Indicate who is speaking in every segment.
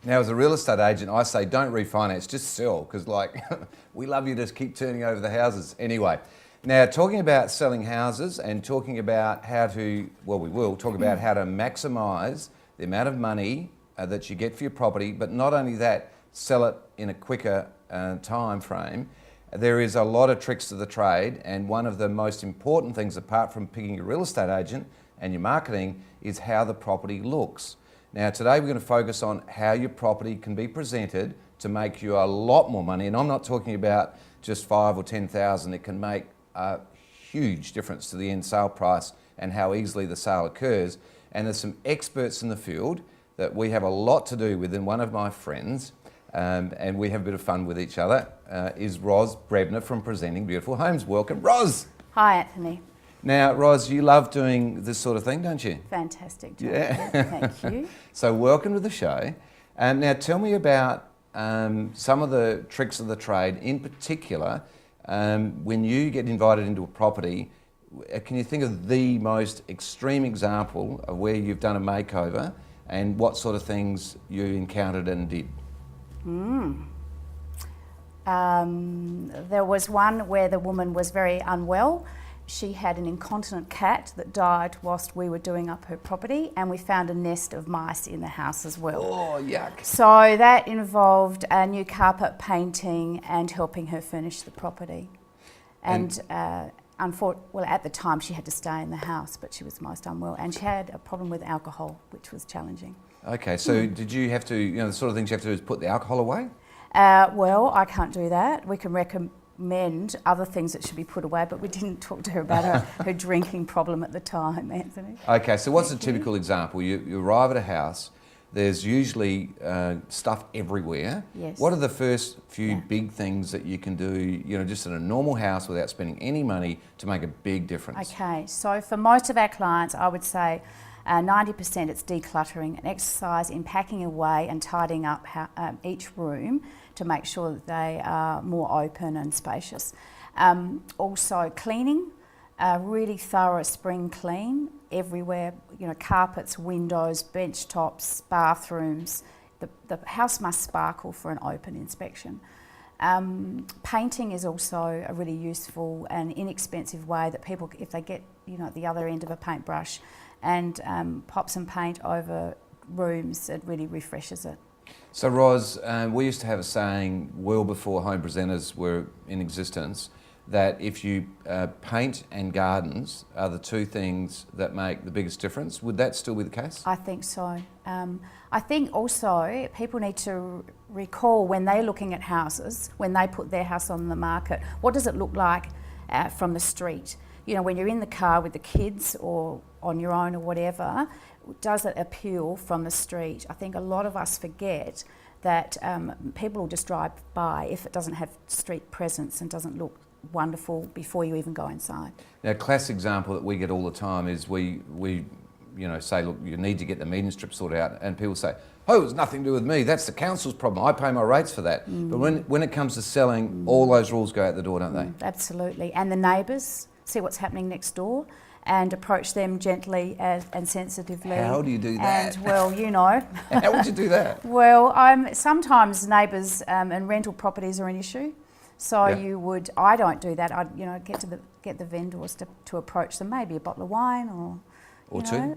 Speaker 1: Now, as a real estate agent, I say don't refinance, just sell, because like we love you to keep turning over the houses. Anyway, now talking about selling houses and talking about how to, well, we will talk about how to maximise the amount of money that you get for your property, but not only that, sell it in a quicker time frame. There is a lot of tricks to the trade, and one of the most important things, apart from picking your real estate agent and your marketing, is how the property looks. Now today we're going to focus on how your property can be presented to make you a lot more money, and I'm not talking about just 5 or 10,000. It can make a huge difference to the end sale price and how easily the sale occurs. And there's some experts in the field that we have a lot to do with, and one of my friends, and we have a bit of fun with each other, is Ros Brebner from Presenting Beautiful Homes. Welcome, Ros.
Speaker 2: Hi, Anthony.
Speaker 1: Now, Ros, you love doing this sort of thing, don't you?
Speaker 2: Fantastic job.
Speaker 1: Yeah.
Speaker 2: Thank you.
Speaker 1: So welcome to the show. Now tell me about some of the tricks of the trade. In particular, when you get invited into a property, can you think of the most extreme example of where you've done a makeover and what sort of things you encountered and did?
Speaker 2: There was one where the woman was very unwell. She had an incontinent cat that died whilst we were doing up her property, and we found a nest of mice in the house as well.
Speaker 1: Oh, yuck.
Speaker 2: So that involved a new carpet painting and helping her furnish the property. And well, at the time she had to stay in the house, but she was most unwell, and she had a problem with alcohol, which was challenging.
Speaker 1: Okay, so did you have to, the sort of things you have to do is put the alcohol away?
Speaker 2: Well, I can't do that. We can recommend other things that should be put away, but we didn't talk to her about her drinking problem at the time, Anthony.
Speaker 1: Okay, so what's a typical example? You arrive at a house, there's usually stuff everywhere.
Speaker 2: Yes.
Speaker 1: What are the first few big things that you can do, just in a normal house without spending any money to make a big difference?
Speaker 2: Okay, so for most of our clients, I would say 90% it's decluttering, an exercise in packing away and tidying up each room to make sure that they are more open and spacious. Also cleaning, really thorough spring clean everywhere, carpets, windows, bench tops, bathrooms. The house must sparkle for an open inspection. Painting is also a really useful and inexpensive way that people, if they get at the other end of a paintbrush and pop some paint over rooms, it really refreshes it.
Speaker 1: So Ros, we used to have a saying well before home presenters were in existence, that if you paint and gardens are the two things that make the biggest difference. Would that still be the case?
Speaker 2: I think so. I think also people need to recall when they're looking at houses, when they put their house on the market, what does it look like from the street? When you're in the car with the kids or on your own or whatever, does it appeal from the street? I think a lot of us forget that people will just drive by if it doesn't have street presence and doesn't look wonderful before you even go inside.
Speaker 1: Now, a classic example that we get all the time is we say, look, you need to get the median strip sorted out, and people say, oh, it's nothing to do with me, that's the council's problem, I pay my rates for that. But when it comes to selling, all those rules go out the door, don't they?
Speaker 2: Absolutely, and the neighbours, see what's happening next door and approach them gently and sensitively.
Speaker 1: How do you do that?
Speaker 2: And, well,
Speaker 1: How would you do that?
Speaker 2: Well, sometimes neighbours and rental properties are an issue. So I don't do that. I'd get the vendors to approach them, maybe a bottle of wine or two,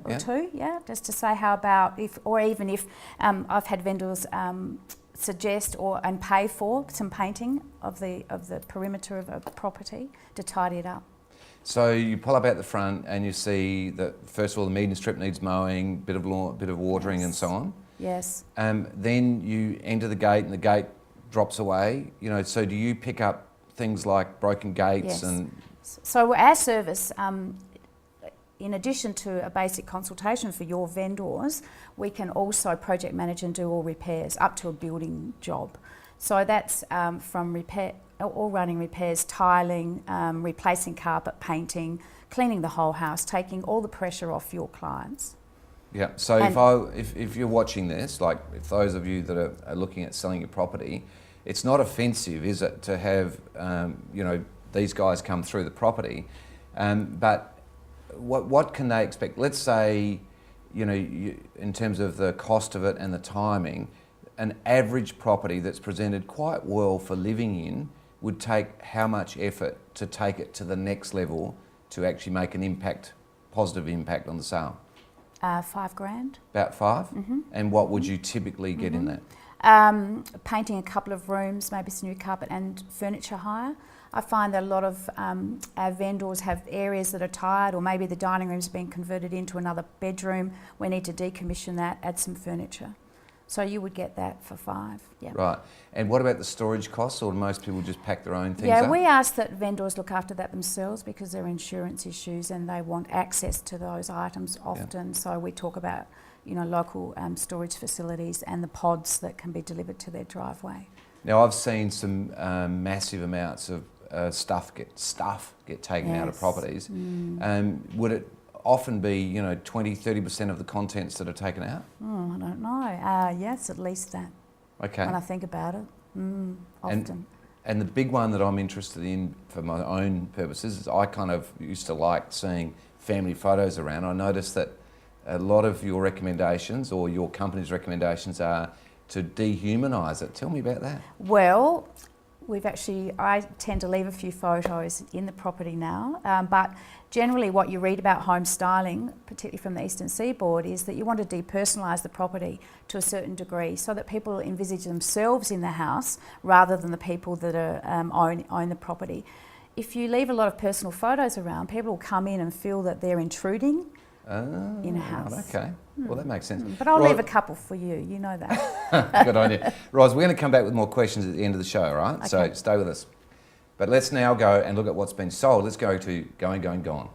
Speaker 2: just to say how about if I've had vendors suggest and pay for some painting of the perimeter of a property to tidy it up.
Speaker 1: So you pull up out the front and you see that first of all the median strip needs mowing, bit of watering and so on.
Speaker 2: Yes.
Speaker 1: Then you enter the gate and the gate drops away. So do you pick up things like broken gates?
Speaker 2: Yes. So our service, in addition to a basic consultation for your vendors, we can also project manage and do all repairs up to a building job. So that's from all running repairs, tiling, replacing carpet, painting, cleaning the whole house, taking all the pressure off your clients.
Speaker 1: Yeah, so if you're watching this, like if those of you that are looking at selling your property, it's not offensive, is it, to have these guys come through the property, but what can they expect? Let's say, in terms of the cost of it and the timing, an average property that's presented quite well for living in would take how much effort to take it to the next level to actually make an impact, positive impact on the sale?
Speaker 2: $5,000.
Speaker 1: About 5?
Speaker 2: Mm-hmm.
Speaker 1: And what would you typically get in that?
Speaker 2: Painting a couple of rooms, maybe some new carpet and furniture hire. I find that a lot of our vendors have areas that are tired, or maybe the dining room's been converted into another bedroom. We need to decommission that, add some furniture. So you would get that for 5. Yeah.
Speaker 1: Right. And what about the storage costs, or do most people just pack their own things
Speaker 2: Yeah,
Speaker 1: up?
Speaker 2: we ask that vendors look after that themselves because there are insurance issues and they want access to those items often. Yeah. So we talk about, local storage facilities and the pods that can be delivered to their driveway.
Speaker 1: Now, I've seen some massive amounts of stuff get taken out of properties. Would it often be 20-30% of the contents that are taken out?
Speaker 2: I don't know. Yes, at least that.
Speaker 1: Okay.
Speaker 2: When I think about it, often.
Speaker 1: And the big one that I'm interested in for my own purposes is I kind of used to like seeing family photos around. I noticed that a lot of your recommendations or your company's recommendations are to dehumanise it. Tell me about that.
Speaker 2: Well, I tend to leave a few photos in the property now, but generally what you read about home styling, particularly from the Eastern Seaboard, is that you want to depersonalise the property to a certain degree so that people envisage themselves in the house rather than the people that are, own the property. If you leave a lot of personal photos around, people will come in and feel that they're intruding in a house.
Speaker 1: Right, okay. Well, that makes sense.
Speaker 2: But I'll leave a couple for you, you know that.
Speaker 1: Good on you. Roz, we're going to come back with more questions at the end of the show, all right? Okay. So stay with us. But let's now go and look at what's been sold. Let's go to Going, Going, Gone.